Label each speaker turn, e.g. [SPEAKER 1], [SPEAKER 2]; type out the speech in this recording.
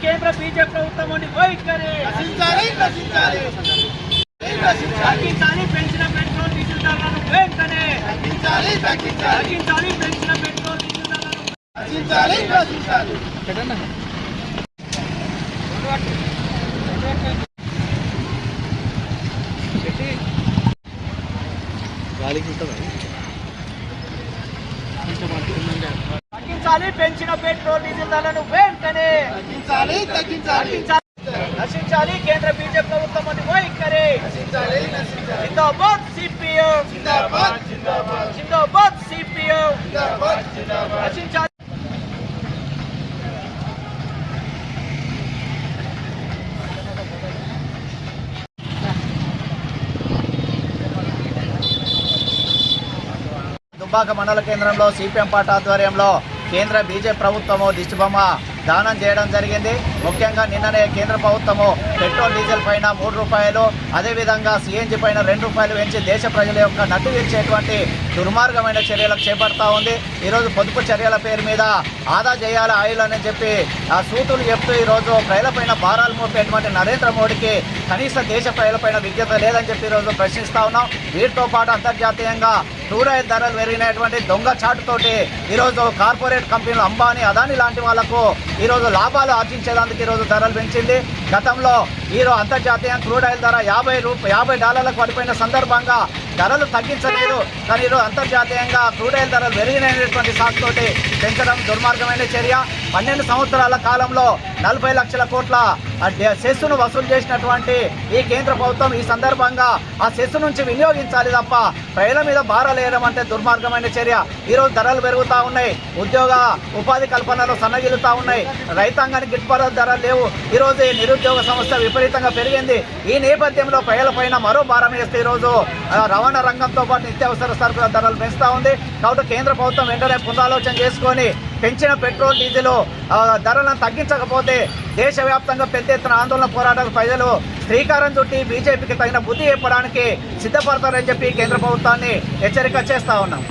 [SPEAKER 1] కేంద్ర బీజేపీ ప్రభుత్వం వైఖరి తగ్గించాలి పెంచిన పెట్రోల్ డీజిల్ ధరలను వెంటనే తగ్గించాలి పెంచిన పెట్రోల్ డీజిల్ ధరలను తగ్గించాలి పెంచిన పెట్రోల్ డీజిల్ ధరలను వెంటనే నశించాలి కేంద్ర బీజేపీ ప్రభుత్వం వైఖరి జిందాబాద్ సిపిఎం జిందాబాద్ సిపిఎం నశించాలి దుబ్బాక మండల కేంద్రంలో సిపిఎం పార్టీ ఆధ్వర్యంలో కేంద్ర బీజేపీ ప్రభుత్వము దిష్టిబొమ్మ దానం చేయడం జరిగింది. ముఖ్యంగా నిన్ననే కేంద్ర ప్రభుత్వము పెట్రోల్ డీజిల్ పైన 3 రూపాయలు, అదేవిధంగా సిఎన్జి పైన 2 రూపాయలు పెంచి దేశ ప్రజల యొక్క నడ్డు విరిచేటువంటి దుర్మార్గమైన చర్యలకు చేపడతా ఉంది. ఈరోజు పొదుపు చర్యల పేరు మీద ఆదా చేయాలి ఆయిల్ అని చెప్పి ఆ సూతులు చెప్తూ ఈరోజు ప్రజలపైన భారాలు మోపేటువంటి నరేంద్ర మోడీకి కనీస దేశ ప్రజలపైన విజ్ఞత లేదని చెప్పి ఈరోజు ప్రశ్నిస్తా ఉన్నాం. వీటితో పాటు అంతర్జాతీయంగా క్రూడ్ ఆయిల్ ధరలు పెరిగినటువంటి దొంగ చాటుతోటి ఈరోజు కార్పొరేట్ కంపెనీలు అంబానీ, అదానీ లాంటి వాళ్లకు ఈరోజు లాభాలు ఆర్జించేందుకు ఈరోజు ధరలు పెంచింది. గతంలో ఈరోజు అంతర్జాతీయ క్రూడ్ ఆయిల్ ధర $50 పడిపోయిన సందర్భంగా ధరలు తగ్గించలేదు. కానీ ఈరోజు అంతర్జాతీయంగా క్రూడ్ ఆయిల్ ధరలు పెరిగినటువంటి సాకుతోటి పెంచడం దుర్మార్గమైన చర్య. 12 సంవత్సరాల కాలంలో 40 లక్షల కోట్ల సెస్సును వసూలు చేసినటువంటి ఈ కేంద్ర ప్రభుత్వం ఈ సందర్భంగా ఆ సెస్సు నుంచి వినియోగించాలి తప్ప ప్రజల మీద భారాలు వేయడం అంటే దుర్మార్గమైన చర్య. ఈరోజు ధరలు పెరుగుతూ ఉన్నాయి, ఉపాధి కల్పనలో సన్నగిలుతూ ఉన్నాయి, రైతాంగానికి గిట్టుబాటు ధరలు లేవు. ఈరోజు నిరుద్యోగ సమస్య విపరీతంగా పెరిగింది. ఈ నేపథ్యంలో ప్రజలపైన మరో భారం వేస్తే ఈరోజు రవాణా రంగంతో పాటు నిత్యావసర సరుకుల ధరలు పెంచుతూ ఉంది. కాబట్టి కేంద్ర ప్రభుత్వం వెంటనే పునరాలోచన చేసుకొని పెంచిన పెట్రోల్ డీజిల్ ధరలను తగ్గించకపోతే దేశవ్యాప్తంగా పెద్ద ఎత్తున ఆందోళన పోరాటాలు ప్రజలు శ్రీకారం చుట్టి బీజేపీకి తగిన బుద్ధి చెప్పడానికి సిద్ధపడతారని చెప్పి కేంద్ర ప్రభుత్వాన్ని హెచ్చరిక చేస్తా ఉన్నాం.